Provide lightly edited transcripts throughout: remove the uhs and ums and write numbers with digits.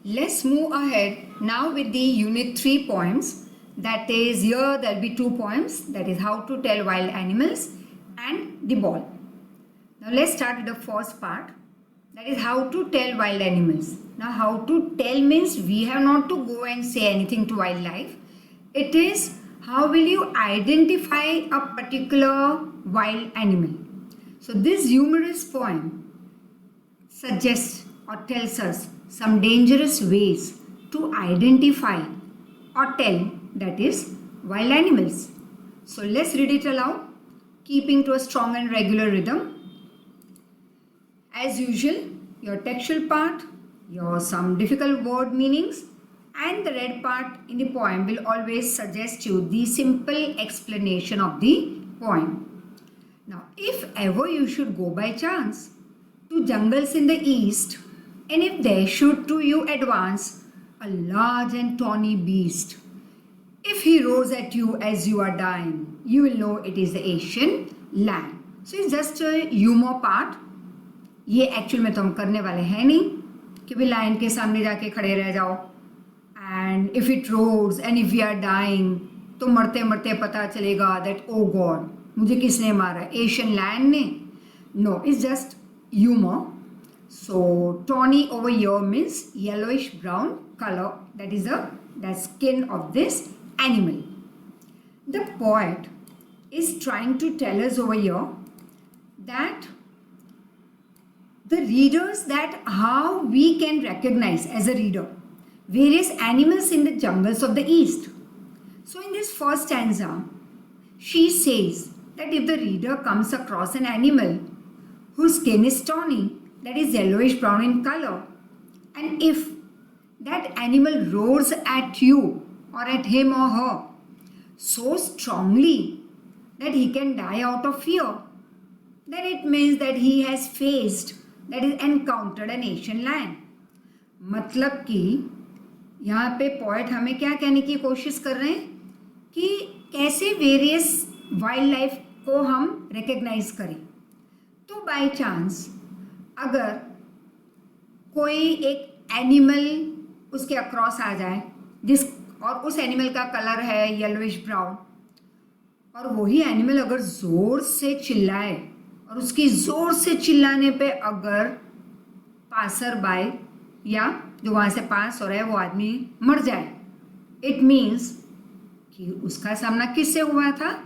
Let's move ahead now with the unit 3 poems. That is, here there'll be 2 poems, that is how to tell wild animals and the ball. Now let's start with the first part, that is how to tell wild animals. Now how to tell means we have not to go and say anything to wildlife. It is how will you identify a particular wild animal. So this humorous poem suggests or tells us some dangerous ways to identify or tell, that is, wild animals. So let's read it aloud, keeping to a strong and regular rhythm. As usual, your textual part, your some difficult word meanings, and the red part in the poem will always suggest you the simple explanation of the poem. Now, if ever you should go by chance to jungles in the east, and if there should to you advance a large and tawny beast, if he roars at you as you are dying, you will know it is the Asian lion. So it's just a humor part. ये actual में तो हम करने वाले हैं नहीं कि भी लाइन के सामने जाके खड़े रह जाओ and if it roads and if we are dying तो मरते मरते पता चलेगा दैट ओ गॉड मुझे किसने मारा, एशियन लायन ने. No, it's just humour. So tawny over here means yellowish brown color, that is the skin of this animal. The poet is trying to tell us over here that the readers, that how we can recognize as a reader various animals in the jungles of the east. So in this first stanza, she says that if the reader comes across an animal whose skin is tawny, that is yellowish brown in color, and if that animal roars at you or at him or her so strongly that he can die out of fear, then it means that he has faced, that is encountered an Asian lion. मतलब कि यहाँ पे poet हमें क्या कहने की कोशिश कर रहे हैं कि कैसे वेरियस वाइल्ड लाइफ को हम रिकग्नाइज करें. तो बाय चांस अगर कोई एक एनिमल उसके अक्रॉस आ जाए जिस और उस एनिमल का कलर है येलोइश ब्राउन, और वही एनिमल अगर ज़ोर से चिल्लाए और उसकी ज़ोर से चिल्लाने पे अगर पासर बाय या जो वहाँ से पास हो रहा है वो आदमी मर जाए, इट मीन्स कि उसका सामना किससे हुआ था,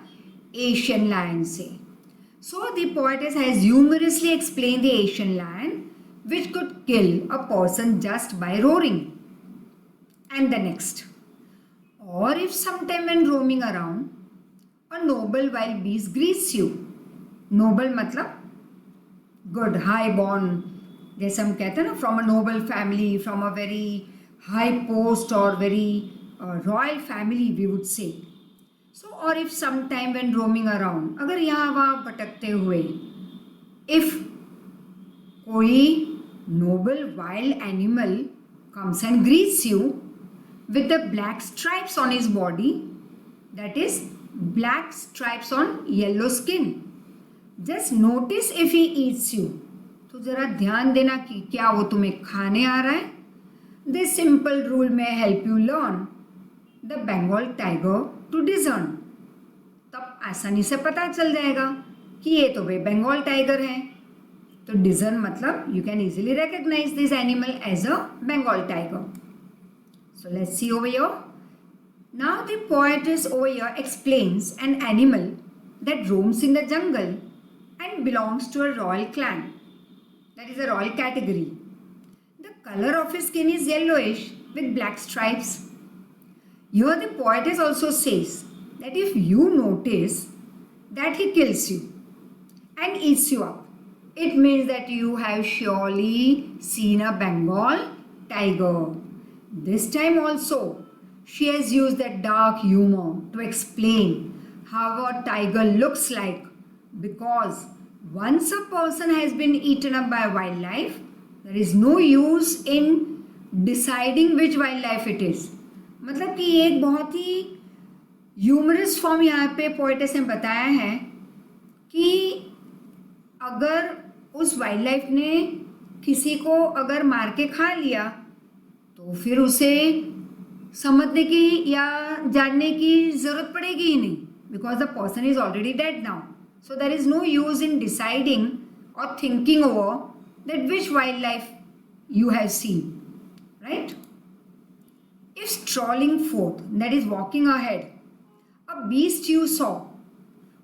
एशियन लायन से. So the poetess has humorously explain the Asian lion which could kill a person just by roaring. And the next, or if sometime when roaming around, a noble wild beast greets you. Noble मतलब good, high born, जैसे हम कहते हैं ना, from a noble family, from a very high post or very royal family we would say. So or if sometime when roaming around, अगर यहाँ वहाँ भटकते हुए, if कोई noble wild animal comes and greets you with the black stripes on his body, that is black stripes on yellow skin, just notice if he eats you. तो ज़रा ध्यान देना कि क्या वो तुम्हें खाने आ रहा है. This simple rule may help you learn the Bengal tiger to discern. तब आसानी से पता चल जाएगा कि ये तो वे बंगाल टाइगर हैं. तो डिजर्न मतलब you can easily recognize this animal as a Bengal tiger. So let's see over here. Now the poetess over here explains an animal that roams in the jungle and belongs to a royal clan. That is a royal category. The color of his skin is yellowish with black stripes. Here the poetess also says that if you notice that he kills you and eats you up, it means that you have surely seen a Bengal tiger. This time also, she has used that dark humor to explain how a tiger looks like, because once a person has been eaten up by wildlife, there is no use in deciding which wildlife it is. मतलब कि ये एक बहुत ही humerus form यहाँ पे poetess ने बताया है कि अगर उस वाइल्ड लाइफ ने किसी को अगर मार के खा लिया तो फिर उसे समझने की या जानने की ज़रूरत पड़ेगी ही नहीं, because the person is already dead now. So there is no use in deciding और thinking over that which wild life you have seen, right? If strolling forth, that is walking ahead, a beast you saw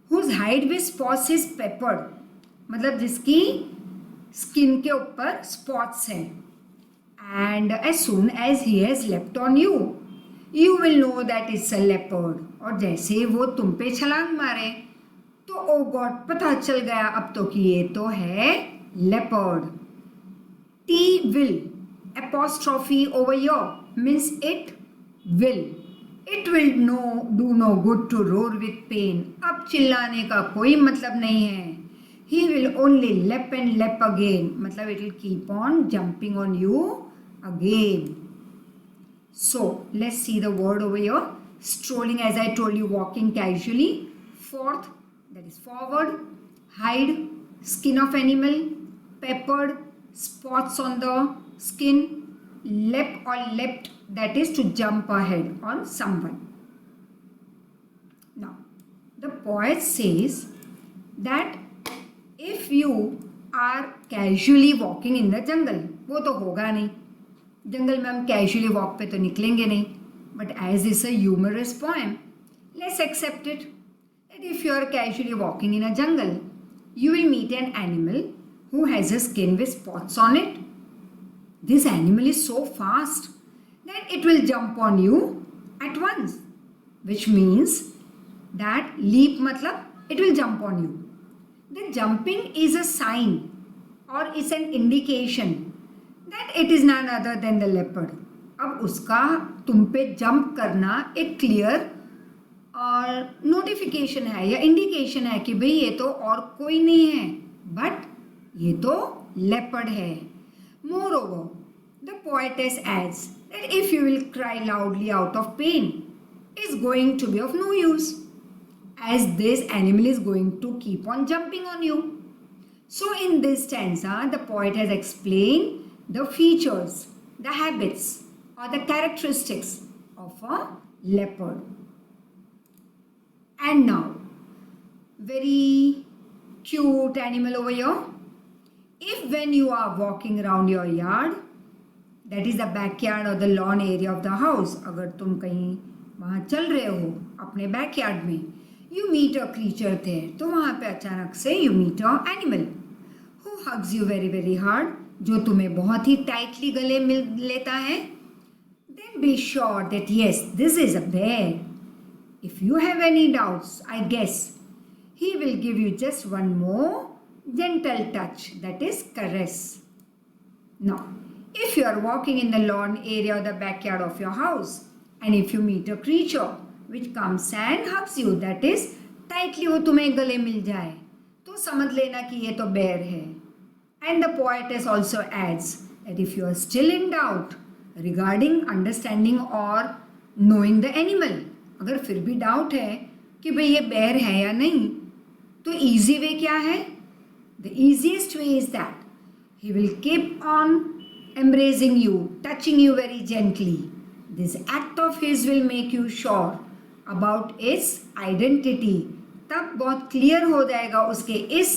whose hide with spots is peppered, मतलब जिसकी skin के ऊपर spots हैं, and as soon as he has leapt on you, you will know that it's a leopard. और जैसे वो तुम पे छलांग मारे तो ओ गॉड पता चल गया अब तो कि ये तो है leopard. T will apostrophe over here means it will. It will do no good to roar with pain. अब चिल्लाने का कोई मतलब नहीं है. He will only leap and leap again. मतलब it will keep on jumping on you again. So let's see the word over here. Strolling, as I told you, walking casually. Forth, that is forward. Hide, skin of animal. Peppered, spots on the skin. Leap or leapt, that is to jump ahead on someone. Now the poet says that if you are casually walking in the jungle, वो तो होगा नहीं, जंगल में हम casually walk पे तो निकलेंगे नहीं, but as is a humorous poem, let's accept it that if you are casually walking in a jungle, you will meet an animal who has a skin with spots on it. This animal is so fast that it will jump on you at once, which means that leap matlab it will jump on you. The jumping is a sign or is an indication that it is none other than the leopard. अब उसका तुम पे jump करना एक clear और notification है या indication है कि भाई ये तो और कोई नहीं है, बट ये तो leopard है. Moreover, the poetess adds that if you will cry loudly out of pain, it's going to be of no use, as this animal is going to keep on jumping on you. So in this stanza, the poet has explained the features, the habits or the characteristics of a leopard. And now, very cute animal over here. If when you are walking around your yard, that is the backyard or the lawn area of the house, अगर तुम कहीं वहाँ चल रहे हो अपने backyard में, you meet a creature there, तो वहाँ पे अचानक से you meet a animal who hugs you very very hard, जो तुम्हें बहुत ही tightly गले मिल लेता है, then be sure that yes, this is a bear. If you have any doubts, I guess he will give you just one more gentle touch, that is caress. Now, if you are walking in the lawn area or the backyard of your house, and if you meet a creature which comes and hugs you, that is tightly वो तुम्हें गले मिल जाए, तो समझ लेना कि ये तो bear है. And the poetess also adds that if you are still in doubt regarding understanding or knowing the animal, अगर फिर भी डाउट है कि भाई ये bear है या नहीं, तो easy way क्या है? The easiest way is that he will keep on embracing you, touching you very gently. This act of his will make you sure about its identity. तब बहुत क्लियर हो जाएगा उसके इस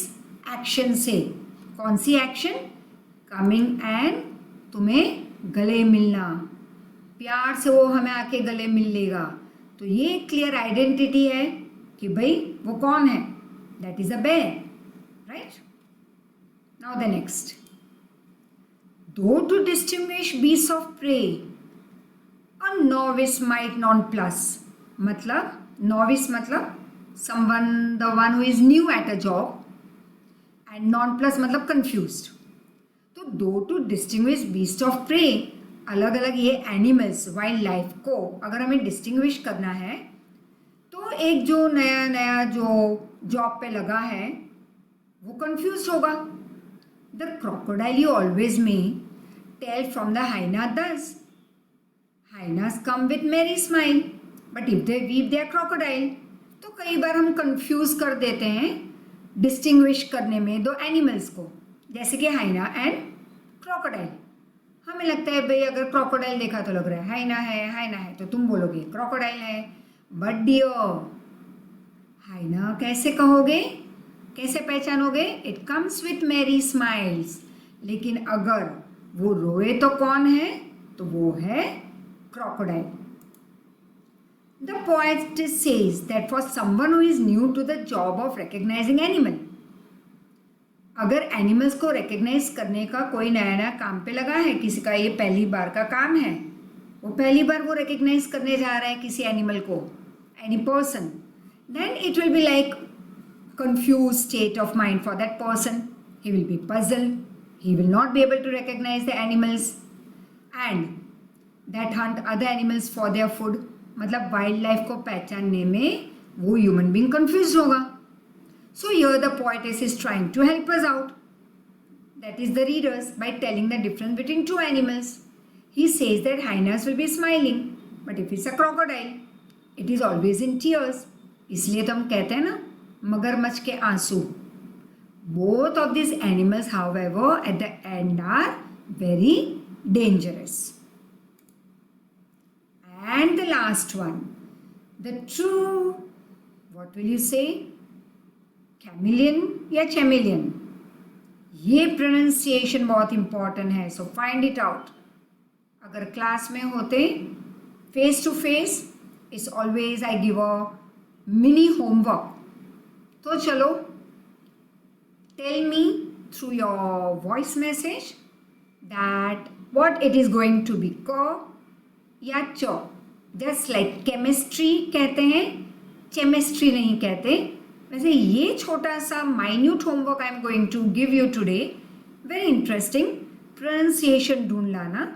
एक्शन से. कौन सी एक्शन? कमिंग एंड तुम्हें गले मिलना. प्यार से वो हमें आके गले मिल लेगा, तो ये क्लियर आइडेंटिटी है कि भाई वो कौन है. That is a bear, right? Now the next. Though to distinguish beasts of prey, a novice might nonplus. मतलब novice मतलब someone, the one who is new at a job, and nonplus मतलब confused. तो though to distinguish beast of prey, अलग अलग ये animals wild life को अगर हमें डिस्टिंग्विश करना है, तो एक जो नया नया जो जॉब पे लगा है वो कंफ्यूज होगा. The crocodile you always may tell from the hyena thus. Hyenas come with merry smile, but if they weep they are crocodile. तो कई बार हम कंफ्यूज कर देते हैं डिस्टिंग्विश करने में दो एनिमल्स को, जैसे कि हाइना एंड क्रोकोडाइल. हमें लगता है भाई अगर क्रोकोडाइल देखा तो लग रहा है हाइना है तो तुम बोलोगे क्रोकोडाइल है, बट डियर हाइना कैसे कहोगे, कैसे पहचानोगे? इट कम्स विथ मेरी स्माइल्स। लेकिन अगर वो रोए तो कौन है? तो वो है crocodile. The poet says that for someone who is new to the job of recognising animal, अगर एनिमल्स को रिकॉग्नाइज करने का कोई नया नया काम पे लगा है, किसी का ये पहली बार का काम है, वो पहली बार वो रिकॉग्नाइज करने जा रहा है किसी एनिमल को, any person, then it will be like confused state of mind for that person. He will be puzzled, he will not be able to recognize the animals and that hunt other animals for their food. मतलब wild life को पहचानने में वो human being confuse होगा. So here the poetess is trying to help us out, that is the readers, by telling the difference between two animals. He says that hyenas will be smiling, but if it's a crocodile, it is always in tears. इसलिए तो हम कहते हैं ना मगरमच्छ के आंसू. Both of these animals, however, at the end are very dangerous. And the last one, the true, what will you say? Chameleon या chameleon? ये pronunciation बहुत important है, so find it out. अगर क्लास में होते face to face, is always I give a mini homework. तो चलो, tell me through your voice message that what it is going to be, क या च. Just like chemistry कहते हैं, chemistry नहीं कहते. वैसे ये छोटा सा minute homework I am going to give you today, very interesting. Pronunciation ढूंढ लाना.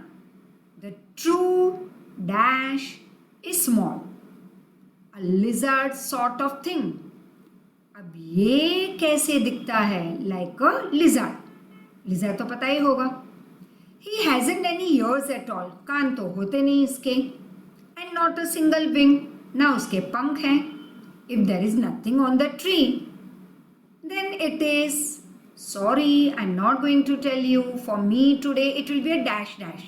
The true dash is small, a lizard sort of thing. अब ये कैसे दिखता है? Like a lizard. Lizard तो पता ही होगा. He hasn't any ears at all. कान तो होते नहीं इसके. And not a single wing. ना उसके पंख हैं. If there is nothing on the tree, then it is, sorry, I'm not going to tell you. For me today, it will be a dash dash.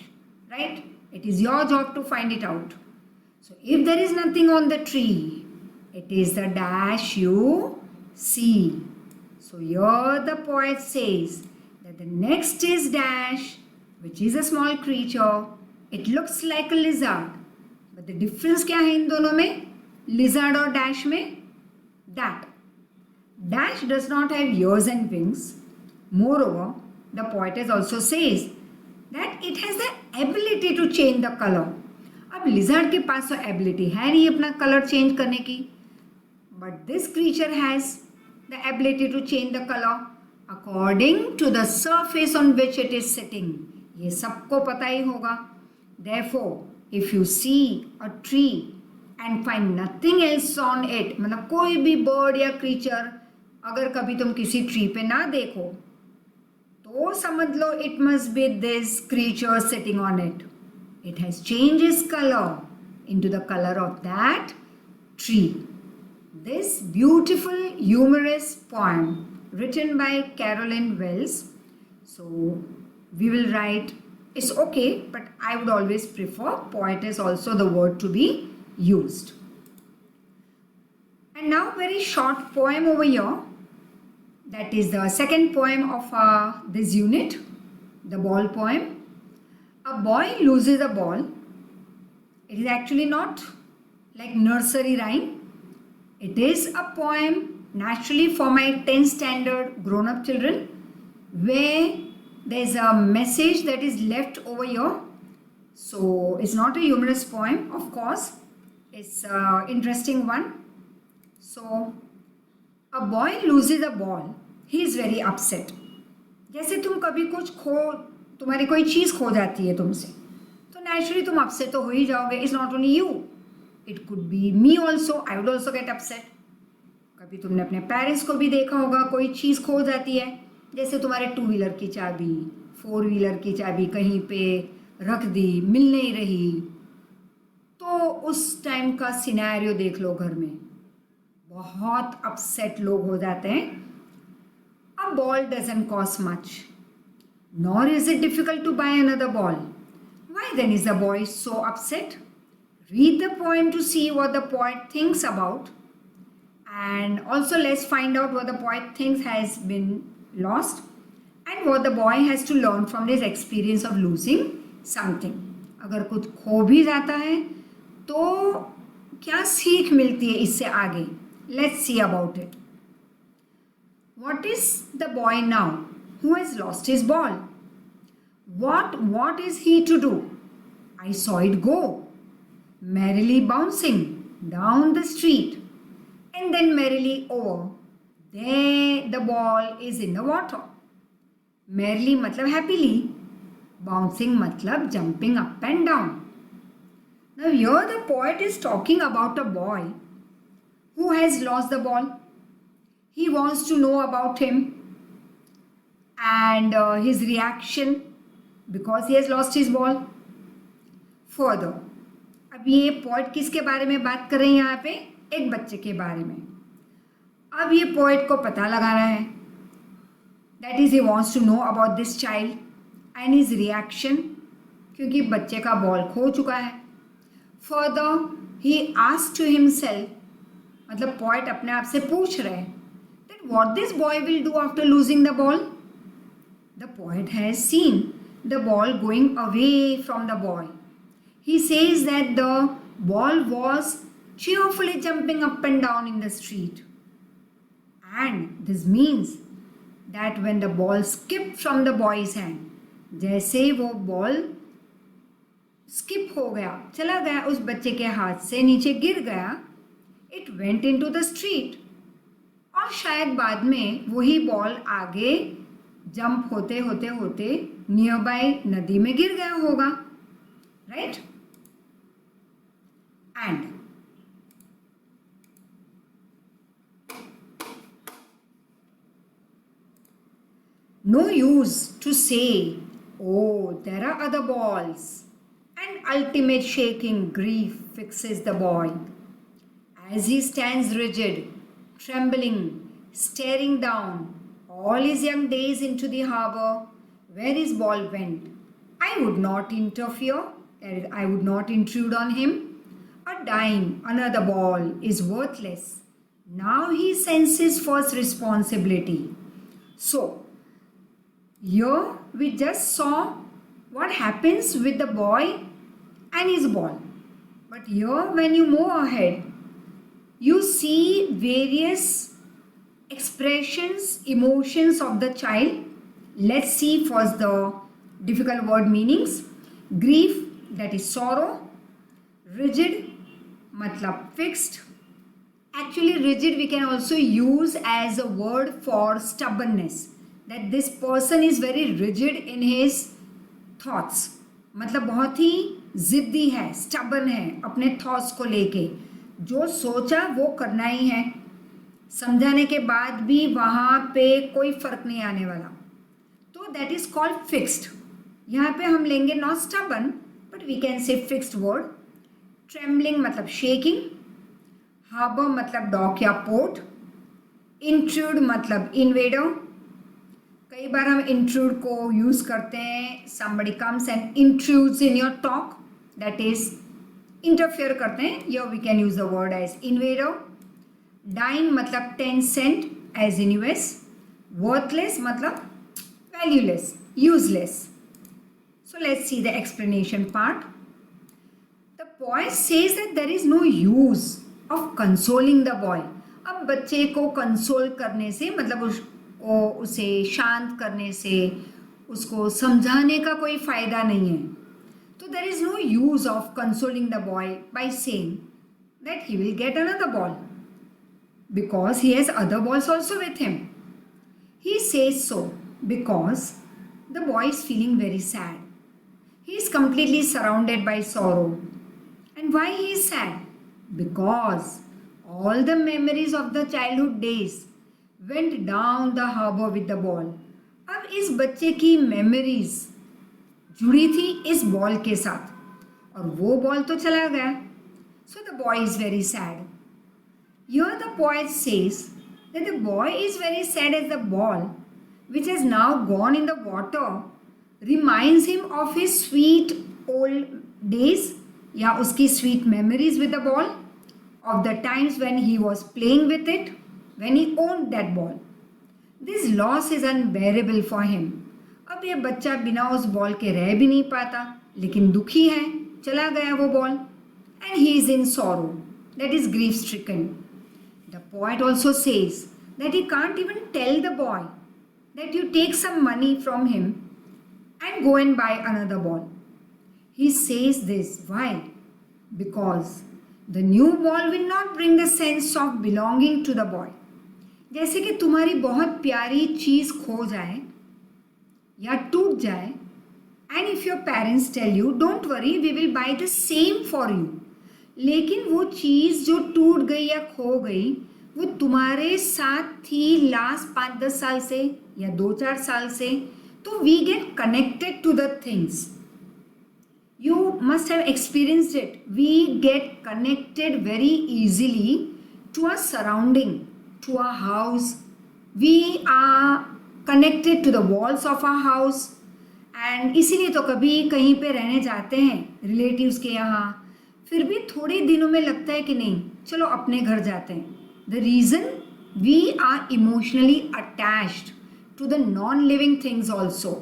Right? It is your job to find it out. So if there is nothing on the tree, it is the dash you see. So here the poet says that the next is dash, which is a small creature. It looks like a lizard. But the difference क्या है इन दोनों में? Lizard और dash में? That dash does not have ears and wings. Moreover, the poetess also says that it has the ability to change the color. अब lizard के पास तो ability है नहीं अपना color change करने की. But this creature has the ability to change the color according to the surface on which it is sitting. ये सबको पता ही होगा. Therefore, if you see a tree and find nothing else on it, मतलब कोई भी bird या creature अगर कभी तुम किसी tree पे ना देखो तो समझ लो it must be this creature sitting on it. It has changed its color into the color of that tree. This beautiful humorous poem written by Carolyn Wells. So we will write, it's okay, but I would always prefer poetess also the word to be used. And now very short poem over here. That is the second poem of this unit, the ball poem. A boy loses a ball. It is actually not like nursery rhyme. It is a poem naturally for my 10th standard grown-up children, where there is a message that is left over here. So it's not a humorous poem, of course. It's an interesting one. So a boy loses a ball. He is very upset. जैसे तुम कभी कुछ तुम्हारी कोई चीज़ खो जाती है तुमसे, तो naturally तुम upset तो हो ही जाओगे. It's not only you. It could be me also. I would also get upset. कभी तुमने अपने पेरेंट्स को भी देखा होगा, कोई चीज़ खो जाती है, जैसे तुम्हारे 2 व्हीलर की चाबी, 4 व्हीलर की चाबी कहीं पे रख दी, मिल नहीं रही, तो उस टाइम का सिनेरियो देख लो. घर में बहुत अपसेट लोग हो जाते हैं. A ball doesn't cost much, nor is it difficult to buy another ball. Why then is the boy so upset? Read the poem to see what the poet thinks about, and also let's find out what the poet thinks has been lost and what the boy has to learn from this experience of losing something. अगर कुछ खो भी जाता है तो क्या सीख मिलती है इससे आगे? Let's see about it. What is the boy now who has lost his ball? What is he to do? I saw it go, merrily bouncing down the street, and then merrily over. There the ball is in the water. Merrily मतलब happily, bouncing मतलब jumping up and down. Now here the poet is talking about a boy who has lost the ball. He wants to know about him and his reaction because he has lost his ball. Further, अब ये poet किसके बारे में बात कर रहे हैं यहाँ पे? एक बच्चे के बारे में. अब ये पोएट को पता लगाना है, that is he wants to know about this child and his reaction, क्योंकि बच्चे का बॉल खो चुका है. Further, he asked to himself, मतलब पोएट अपने आप से पूछ रहे हैं that what this boy will do after losing the ball. The poet has seen the ball going away from the boy. He says that the ball was cheerfully jumping up and down in the street. And this means that when the ball skipped from the boy's hand, जैसे वो ball skip हो गया, चला गया उस बच्चे के हाथ से, नीचे गिर गया, it went into the street. और शायद बाद में वही बॉल आगे जंप होते होते होते नियर बाय नदी में गिर गया होगा, right? And no use to say, oh, there are other balls. An ultimate shaking grief fixes the boy. As he stands rigid, trembling, staring down all his young days into the harbor where his ball went, I would not interfere, that is, I would not intrude on him. A dime, another ball is worthless. Now he senses first responsibility. So, here we just saw what happens with the boy and his ball. But here when you move ahead, you see various expressions, emotions of the child. Let's see first the difficult word meanings. Grief, that is sorrow. Rigid, matlab fixed. Actually rigid we can also use as a word for stubbornness. That this person is very rigid in his thoughts. मतलब बहुत ही जिद्दी है, stubborn है अपने thoughts को लेके. जो सोचा वो करना ही है, समझाने के बाद भी वहाँ पे कोई फर्क नहीं आने वाला. तो that is called fixed. यहाँ पे हम लेंगे not stubborn but we can say fixed word. Trembling मतलब shaking. Harbor मतलब dock या port. Intrude मतलब invader. कई बार हम intrude को यूज़ करते हैं, somebody comes and intrudes in your talk, that is interfere करते हैं. Here we can use the word as invader. Dime मतलब 10 cent as in US. Worthless मतलब valueless, useless. So let's see the explanation part. The poet says that there is no use of consoling the boy. अब बच्चे को console करने से मतलब उसे शांत करने से, उसको समझाने का कोई फ़ायदा नहीं है. तो there is no use of consoling the boy by saying that he will get another ball because he has other balls also with him. He says so because the boy is feeling very sad. He is completely surrounded by sorrow. And why he is sad? Because all the memories of the childhood days went down the harbor with the ball. अब इस बच्चे की memories जुड़ी थी इस ball के साथ और वो बॉल तो चला गया. So the boy is very sad. Here the poet says that the boy is very sad as the ball, which has now gone in the water, reminds him of his sweet old days या उसकी sweet memories with the ball, of the times when he was playing with it, when he owned that ball. This loss is unbearable for him. अब ये बच्चा बिना उस ball के रह भी नहीं पाता, लेकिन दुखी है, चला गया वो ball, and he is in sorrow, that is grief stricken. The poet also says that he can't even tell the boy that you take some money from him and go and buy another ball. He says this, why? Because the new ball will not bring the sense of belonging to the boy. जैसे कि तुम्हारी बहुत प्यारी चीज़ खो जाए या टूट जाए, and if your parents tell you don't worry we will buy the same for you, लेकिन वो चीज़ जो टूट गई या खो गई वो तुम्हारे साथ थी लास्ट 5-10 साल से या 2-4 साल से, तो we get connected to the things. You must have experienced it. We get connected very easily to our surrounding, to our house. We are connected to the walls of our house. And इसीलिए तो कभी कहीं पे रहने जाते हैं relatives के यहाँ, फिर भी थोड़े दिनों में लगता है कि नहीं चलो अपने घर जाते हैं. The reason we are emotionally attached to the non-living things also,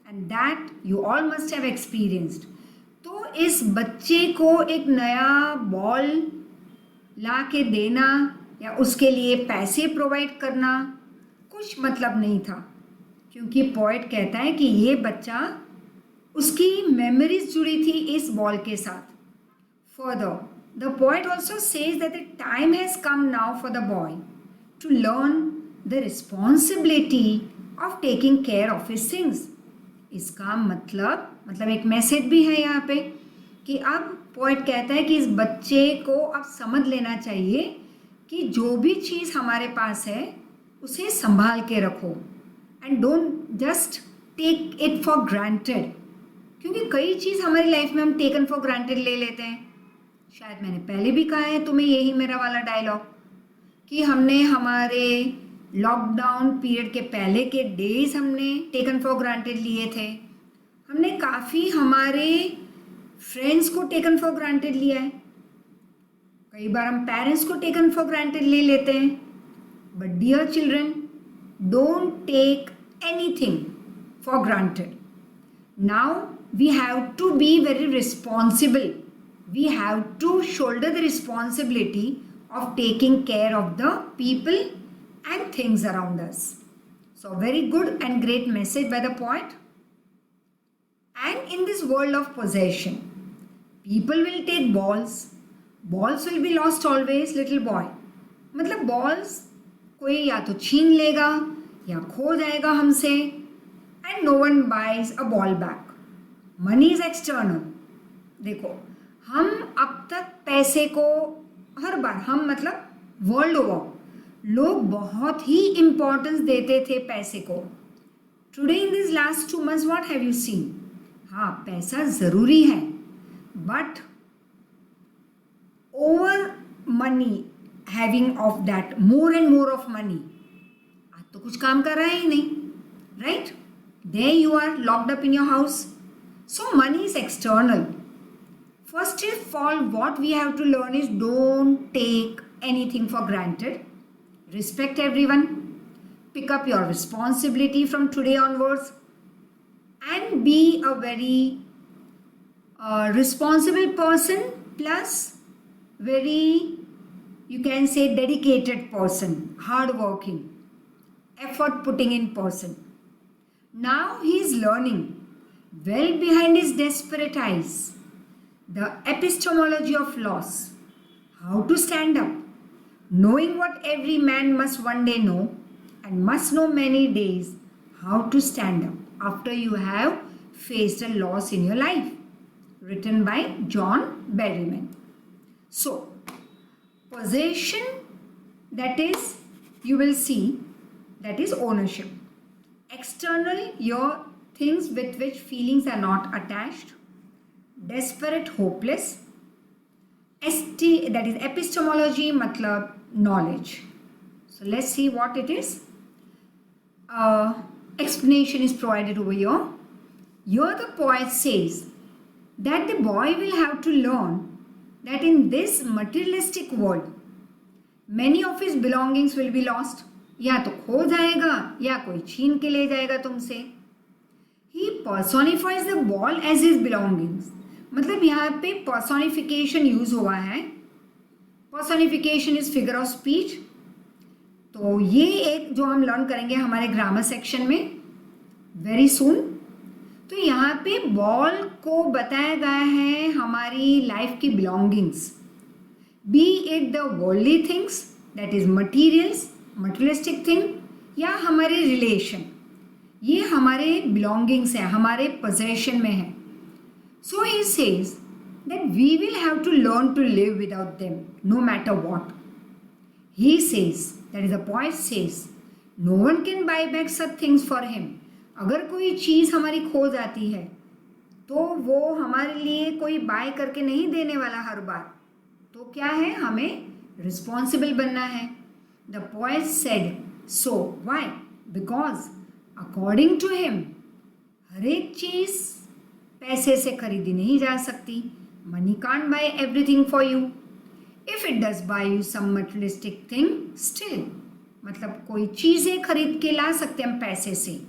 and that you all must have experienced. तो इस बच्चे को एक नया बॉल ला के देना या उसके लिए पैसे प्रोवाइड करना कुछ मतलब नहीं था, क्योंकि पोएट कहता है कि ये बच्चा उसकी मेमोरीज जुड़ी थी इस बॉल के साथ. Further, the poet also says that the time has come now for the boy to learn the responsibility of taking care of his things. इसका मतलब एक मैसेज भी है यहाँ पे कि अब पोएट कहता है कि इस बच्चे को अब समझ लेना चाहिए कि जो भी चीज़ हमारे पास है उसे संभाल के रखो, and don't just take it for granted, क्योंकि कई चीज़ हमारी लाइफ में हम टेकन फॉर ग्रांटेड ले लेते हैं. शायद मैंने पहले भी कहा है तुम्हें यही मेरा वाला डायलॉग कि हमने हमारे लॉकडाउन पीरियड के पहले के डेज हमने टेकन फॉर ग्रांटेड लिए थे. हमने काफ़ी हमारे फ्रेंड्स को टेकन फॉर ग्रांटेड लिया है. कई बार हम पेरेंट्स को टेकन फॉर ग्रांटेड ले लेते हैं. But dear children, don't take anything for granted. Now we have to be very responsible. We have to shoulder the responsibility of taking care of the people and things around us. So very good and great message by the poet. And in this world of possession, people will take balls. Balls will be lost always, little boy. मतलब balls कोई या तो छीन लेगा या खो जाएगा हमसे, and no one buys a ball back. Money is external. देखो हम अब तक पैसे को हर बार हम मतलब वर्ल्ड ओवर लोग बहुत ही इम्पोर्टेंस देते थे पैसे को. Today in this last 2 months what have you seen? हाँ, पैसा ज़रूरी है, but over money, having of that more and more of money, आज तो कुछ काम कर रहा है ही नहीं, right? There you are locked up in your house. So money is external. First of all, what we have to learn is don't take anything for granted. Respect everyone. Pick up your responsibility from today onwards. And be a very responsible person, plus very, you can say, dedicated person, hardworking, effort putting in person. Now he is learning. Well behind his desperate eyes, the epistemology of loss, how to stand up, knowing what every man must one day know and must know many days, how to stand up after you have faced a loss in your life, written by John Berryman. So, possession, that is, you will see, that is ownership. External, your things with which feelings are not attached. Desperate, hopeless. That is epistemology, matlab knowledge. So let's see what it is. Explanation is provided over here. Here the poet says that the boy will have to learn that in this materialistic world, many of his belongings will be lost. या तो खो जाएगा या कोई छीन के ले जाएगा तुमसे. He personifies the ball as his belongings. मतलब यहाँ पे personification यूज हुआ है. Personification is figure of speech. तो ये एक जो हम लर्न करेंगे हमारे ग्रामर सेक्शन में वेरी सून. तो यहाँ पे बॉल को बताया गया है हमारी लाइफ की belongings, B it the worldly things that is materials, materialistic thing, या हमारे रिलेशन, ये हमारे बिलोंगिंग्स हैं, हमारे पोजेशन में है. So he says that we will have to learn to live without them no matter what. He says that is the point says no one can buy back such things for him. अगर कोई चीज़ हमारी खो जाती है तो वो हमारे लिए कोई बाय करके नहीं देने वाला हर बार. तो क्या है, हमें रिस्पॉन्सिबल बनना है. The poet said so why, because according to him हर एक चीज़ पैसे से खरीदी नहीं जा सकती. Money can't buy everything for you. If it does buy you some materialistic thing still, मतलब कोई चीज़ें खरीद के ला सकते हम पैसे से,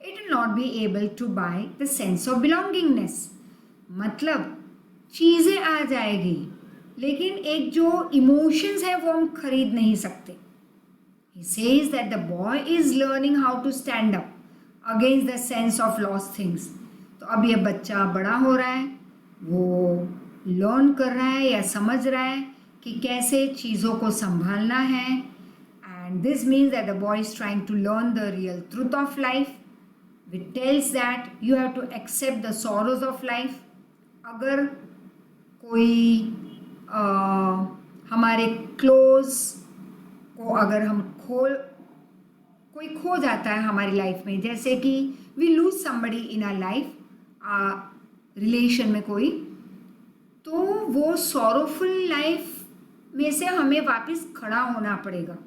it will not be able to buy the sense of belongingness. मतलब चीज़ें आ जाएगी लेकिन एक जो इमोशंस है वो हम खरीद नहीं सकते. He says that the boy is learning how to stand up against the sense of lost things. तो अब ये बच्चा बड़ा हो रहा है, वो लर्न कर रहा है या समझ रहा है कि कैसे चीज़ों को संभालना है. And this means that the boy is trying to learn the real truth of life, which tells that you have to accept the sorrows of life. अगर कोई हमारे क्लोज को अगर हम कोई खो जाता है हमारी लाइफ में, जैसे कि we lose somebody in our life, relation में कोई, तो वो सॉरोफुल लाइफ में से हमें वापस खड़ा होना पड़ेगा.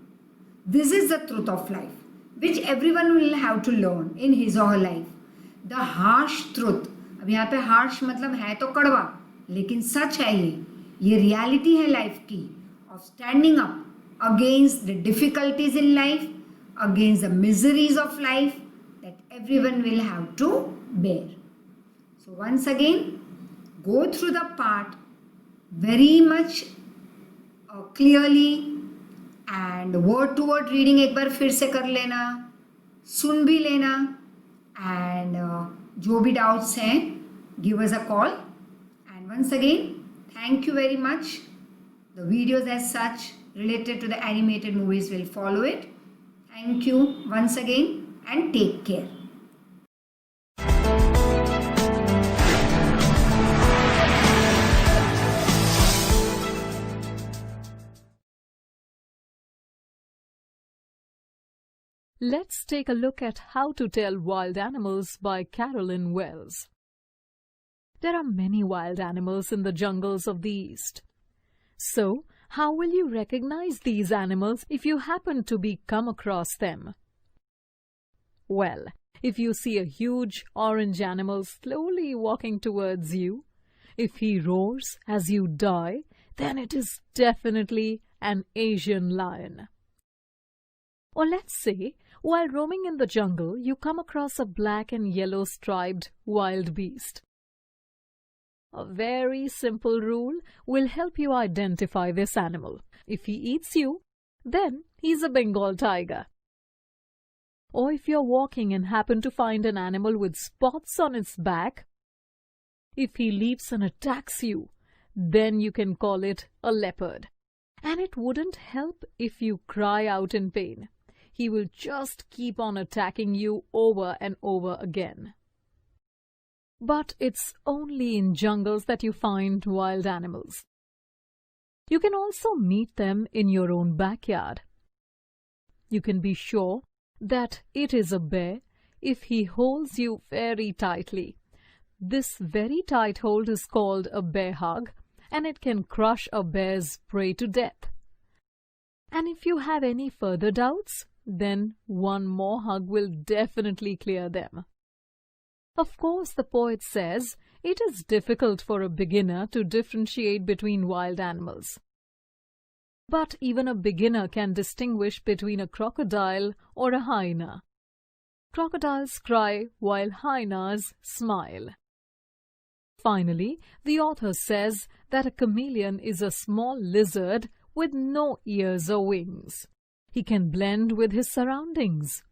This is the truth of life which everyone will have to learn in his or her life. The harsh truth. अब यहाँ पे harsh मतलब है तो कड़वा, लेकिन सच है ये रियलिटी है लाइफ की, of standing up against the difficulties in life, against the miseries of life that everyone will have to bear. So once again, go through the part very much clearly. And word to word reading एक बार फिर से कर लेना, सुन भी लेना, and जो भी डाउट्स हैं give us a call. And once again thank you very much. The videos as such related to the animated movies will follow it. Thank you once again and take care. Let's take a look at How to Tell Wild Animals by Carolyn Wells. There are many wild animals in the jungles of the East. So, how will you recognize these animals if you happen to come across them? Well, if you see a huge orange animal slowly walking towards you, if he roars as you die, then it is definitely an Asian lion. Or let's say, while roaming in the jungle, you come across a black and yellow striped wild beast. A very simple rule will help you identify this animal. If he eats you, then he's a Bengal tiger. Or if you're walking and happen to find an animal with spots on its back, if he leaps and attacks you, then you can call it a leopard. And it wouldn't help if you cry out in pain. He will just keep on attacking you over and over again. But it's only in jungles that you find wild animals. You can also meet them in your own backyard. You can be sure that it is a bear if he holds you very tightly. This very tight hold is called a bear hug, and it can crush a bear's prey to death. And if you have any further doubts, then one more hug will definitely clear them. Of course, the poet says it is difficult for a beginner to differentiate between wild animals. But even a beginner can distinguish between a crocodile or a hyena. Crocodiles cry while hyenas smile. Finally, the author says that a chameleon is a small lizard with no ears or wings. He can blend with his surroundings.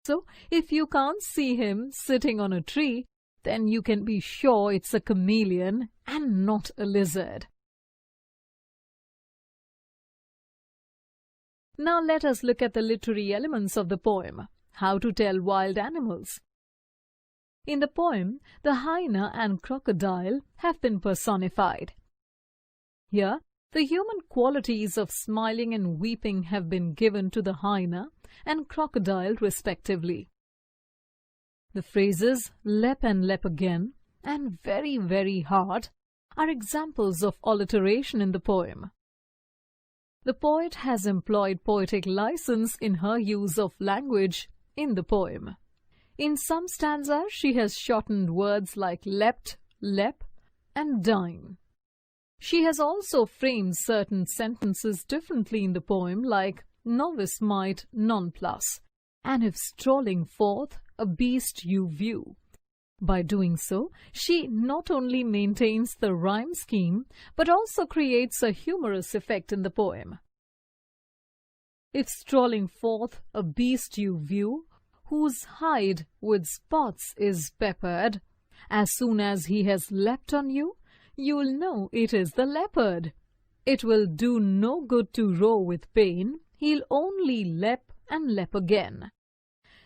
So, if you can't see him sitting on a tree, then you can be sure it's a chameleon and not a lizard. Now let us look at the literary elements of the poem, How to Tell Wild Animals. In the poem, the hyena and crocodile have been personified. Here, the human qualities of smiling and weeping have been given to the hyena and crocodile respectively. The phrases "lep and lep again" and "very, very hard" are examples of alliteration in the poem. The poet has employed poetic license in her use of language in the poem. In some stanzas, she has shortened words like leapt, lep, and dine. She has also framed certain sentences differently in the poem, like novice might nonplus, and if strolling forth, a beast you view. By doing so, she not only maintains the rhyme scheme, but also creates a humorous effect in the poem. If strolling forth, a beast you view, whose hide with spots is peppered, as soon as he has leapt on you, you'll know it is the leopard. It will do no good to row with pain, he'll only lep and lep again.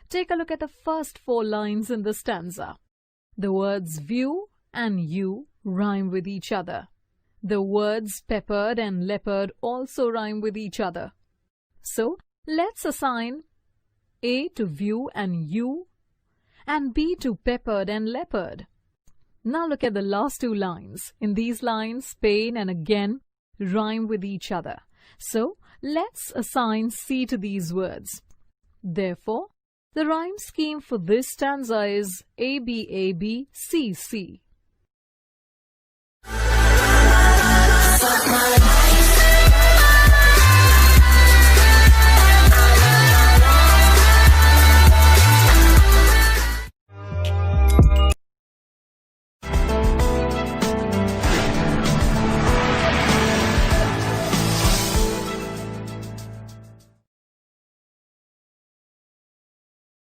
Take a look at the first 4 lines in the stanza. The words view and you rhyme with each other. The words peppered and leopard also rhyme with each other. So, let's assign A to view and you, and B to peppered and leopard. Now look at the last 2 lines. In these lines, pain and again rhyme with each other. So, let's assign C to these words. Therefore, the rhyme scheme for this stanza is ABABCC.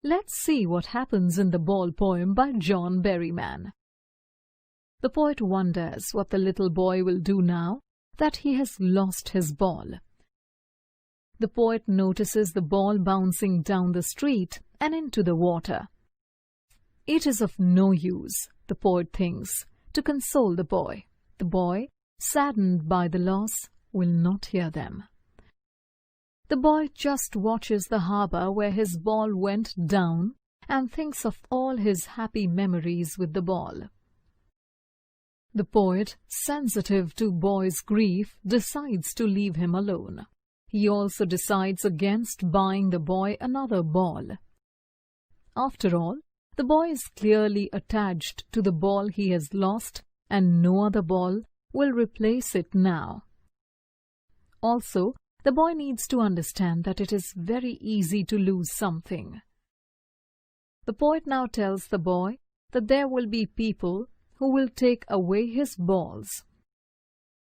Let's see what happens in the ball poem by John Berryman. The poet wonders what the little boy will do now that he has lost his ball. The poet notices the ball bouncing down the street and into the water. It is of no use, the poet thinks, to console the boy. The boy, saddened by the loss, will not hear them. The boy just watches the harbor where his ball went down and thinks of all his happy memories with the ball. The poet, sensitive to boy's grief, decides to leave him alone. He also decides against buying the boy another ball. After all, the boy is clearly attached to the ball he has lost, and no other ball will replace it now. Also, the boy needs to understand that it is very easy to lose something. The poet now tells the boy that there will be people who will take away his balls.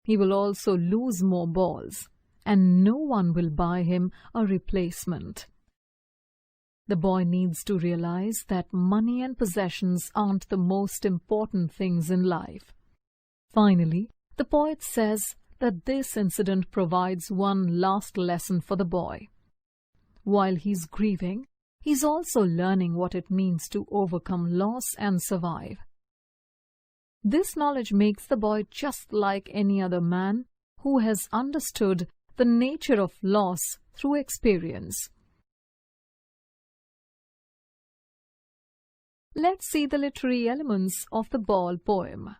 He will also lose more balls, and no one will buy him a replacement. The boy needs to realize that money and possessions aren't the most important things in life. Finally, the poet says that this incident provides one last lesson for the boy. While he's grieving, he's also learning what it means to overcome loss and survive. This knowledge makes the boy just like any other man who has understood the nature of loss through experience. Let's see the literary elements of the ball poem.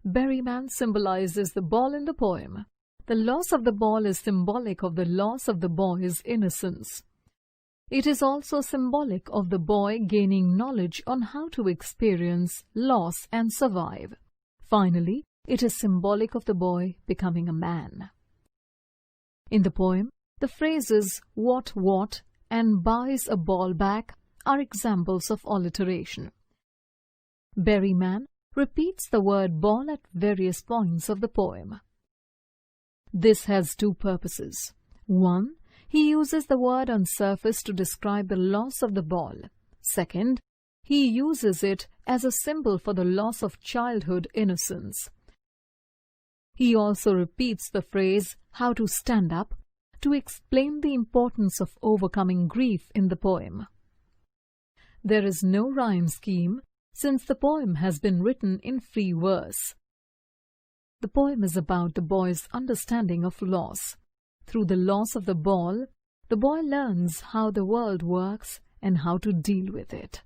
Berryman symbolizes the ball in the poem. The loss of the ball is symbolic of the loss of the boy's innocence. It is also symbolic of the boy gaining knowledge on how to experience loss and survive. Finally, it is symbolic of the boy becoming a man. In the poem, the phrases what and buys a ball back are examples of alliteration. Berryman repeats the word ball at various points of the poem. This has two purposes. One, he uses the word on surface to describe the loss of the ball. Second, he uses it as a symbol for the loss of childhood innocence. He also repeats the phrase how to stand up to explain the importance of overcoming grief in the poem. There is no rhyme scheme since the poem has been written in free verse. The poem is about the boy's understanding of loss. Through the loss of the boy learns how the world works and how to deal with it.